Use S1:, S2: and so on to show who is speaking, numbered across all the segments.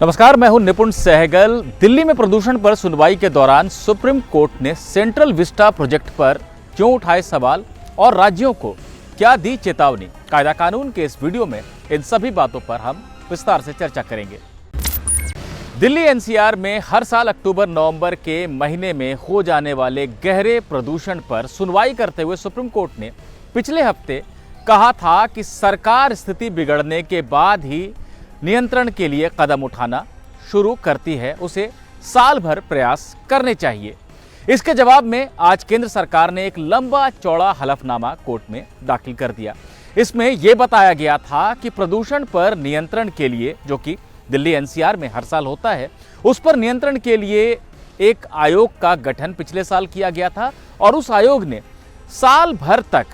S1: नमस्कार, मैं हूं निपुण सहगल। दिल्ली में प्रदूषण पर सुनवाई के दौरान सुप्रीम कोर्ट ने सेंट्रल विस्टा प्रोजेक्ट पर क्यों उठाए सवाल और राज्यों को क्या दी चेतावनी। कायदा कानून के इस वीडियो में इन सभी बातों पर हम विस्तार से चर्चा करेंगे। दिल्ली एनसीआर में हर साल अक्टूबर नवंबर के महीने में हो जाने वाले गहरे प्रदूषण पर सुनवाई करते हुए सुप्रीम कोर्ट ने पिछले हफ्ते कहा था कि सरकार स्थिति बिगड़ने के बाद ही नियंत्रण के लिए कदम उठाना शुरू करती है, उसे साल भर प्रयास करने चाहिए। इसके जवाब में आज केंद्र सरकार ने एक लंबा चौड़ा हलफनामा कोर्ट में दाखिल कर दिया। इसमें यह बताया गया था कि प्रदूषण पर नियंत्रण के लिए, जो कि दिल्ली एनसीआर में हर साल होता है, उस पर नियंत्रण के लिए एक आयोग का गठन पिछले साल किया गया था और उस आयोग ने साल भर तक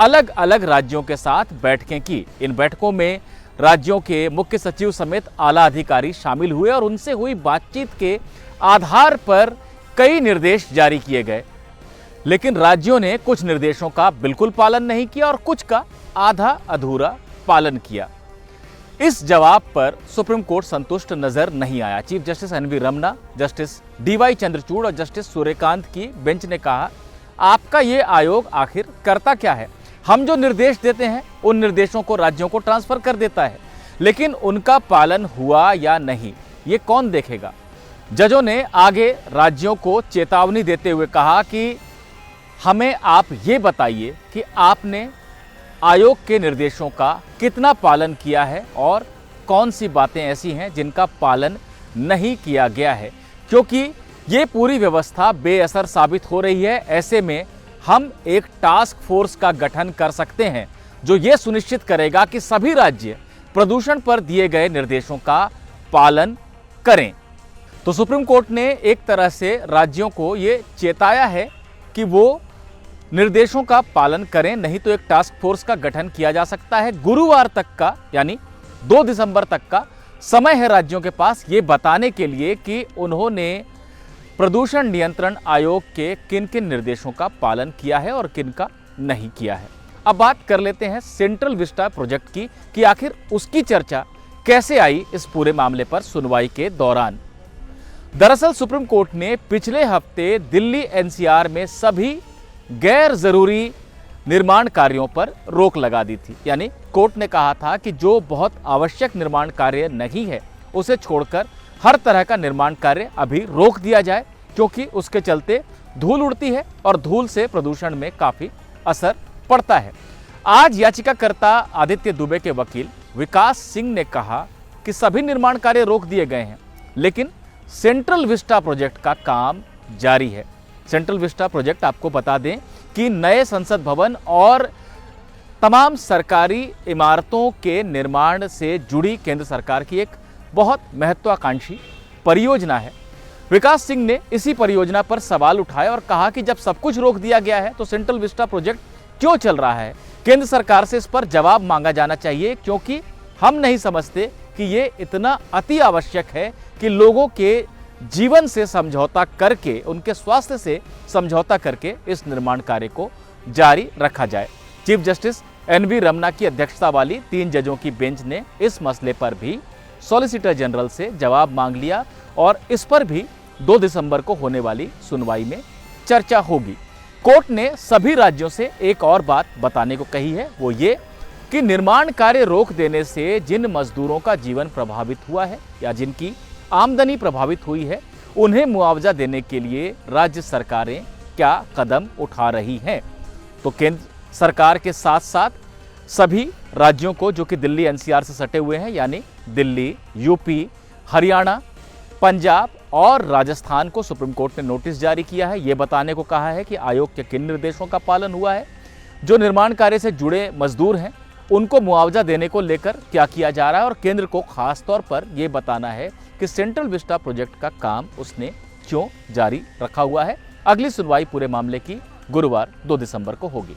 S1: अलग अलग राज्यों के साथ बैठकें की। इन बैठकों में राज्यों के मुख्य सचिव समेत आला अधिकारी शामिल हुए और उनसे हुई बातचीत के आधार पर कई निर्देश जारी किए गए, लेकिन राज्यों ने कुछ निर्देशों का बिल्कुल पालन नहीं किया और कुछ का आधा अधूरा पालन किया। इस जवाब पर सुप्रीम कोर्ट संतुष्ट नजर नहीं आया। Chief justice N V Ramana, justice D Y Chandrachud और जस्टिस सूर्यकांत की बेंच ने कहा, आपका ये आयोग आखिर करता क्या है? हम जो निर्देश देते हैं उन निर्देशों को राज्यों को ट्रांसफर कर देता है, लेकिन उनका पालन हुआ या नहीं ये कौन देखेगा? जजों ने आगे राज्यों को चेतावनी देते हुए कहा कि हमें आप ये बताइए कि आपने आयोग के निर्देशों का कितना पालन किया है और कौन सी बातें ऐसी हैं जिनका पालन नहीं किया गया है, क्योंकि ये पूरी व्यवस्था बेअसर साबित हो रही है। ऐसे में हम एक टास्क फोर्स का गठन कर सकते हैं जो ये सुनिश्चित करेगा कि सभी राज्य प्रदूषण पर दिए गए निर्देशों का पालन करें। तो सुप्रीम कोर्ट ने एक तरह से राज्यों को ये चेताया है कि वो निर्देशों का पालन करें, नहीं तो एक टास्क फोर्स का गठन किया जा सकता है। गुरुवार तक का, यानी 2 दिसंबर तक का समय है राज्यों के पास ये बताने के लिए कि उन्होंने प्रदूषण नियंत्रण आयोग के किन किन निर्देशों का पालन किया है और किन का नहीं किया है। अब बात कर लेते हैं सेंट्रल विस्टा प्रोजेक्ट की कि आखिर उसकी चर्चा कैसे आई इस पूरे मामले पर सुनवाई के दौरान। दरअसल सुप्रीम कोर्ट ने पिछले हफ्ते दिल्ली एनसीआर में सभी गैर जरूरी निर्माण कार्यों पर रोक लगा दी थी। यानी कोर्ट ने कहा था कि जो बहुत आवश्यक निर्माण कार्य नहीं है उसे छोड़कर हर तरह का निर्माण कार्य अभी रोक दिया जाए, क्योंकि उसके चलते धूल उड़ती है और धूल से प्रदूषण में काफी असर पड़ता है। आज याचिकाकर्ता आदित्य दुबे के वकील विकास सिंह ने कहा कि सभी निर्माण कार्य रोक दिए गए हैं, लेकिन सेंट्रल विस्टा प्रोजेक्ट का काम जारी है। सेंट्रल विस्टा प्रोजेक्ट, आपको बता दें कि नए संसद भवन और तमाम सरकारी इमारतों के निर्माण से जुड़ी केंद्र सरकार की एक बहुत महत्वाकांक्षी परियोजना है। विकास सिंह ने इसी परियोजना पर सवाल उठाए और कहा कि जब सब कुछ रोक दिया गया है तो सेंट्रल विस्टा प्रोजेक्ट क्यों चल रहा है? केंद्र सरकार से इस पर जवाब मांगा जाना चाहिए, क्योंकि हम नहीं समझते कि ये इतना अति आवश्यक है कि लोगों के जीवन से समझौता करके, उनके स्वास्थ्य से समझौता करके इस निर्माण कार्य को जारी रखा जाए। चीफ जस्टिस एनवी रमना की अध्यक्षता वाली 3 जजों की बेंच ने इस मसले पर भी सॉलिसिटर जनरल से जवाब मांग लिया और इस पर भी 2 दिसंबर को होने वाली सुनवाई में चर्चा होगी। कोर्ट ने सभी राज्यों से एक और बात बताने को कही है, वो ये कि निर्माण कार्य रोक देने से जिन मजदूरों का जीवन प्रभावित हुआ है या जिनकी आमदनी प्रभावित हुई है, उन्हें मुआवजा देने के लिए राज्य सरकारें क्या कदम उठा रही हैं। तो केंद्र सरकार के साथ साथ सभी राज्यों को जो कि दिल्ली एनसीआर से सटे हुए हैं, यानी दिल्ली, यूपी, हरियाणा, पंजाब और राजस्थान को सुप्रीम कोर्ट ने नोटिस जारी किया है। ये बताने को कहा है कि आयोग के किन निर्देशों का पालन हुआ है, जो निर्माण कार्य से जुड़े मजदूर हैं उनको मुआवजा देने को लेकर क्या किया जा रहा है, और केंद्र को खास तौर पर यह बताना है कि सेंट्रल विस्टा प्रोजेक्ट का काम उसने क्यों जारी रखा हुआ है। अगली सुनवाई पूरे मामले की गुरुवार 2 दिसंबर को होगी।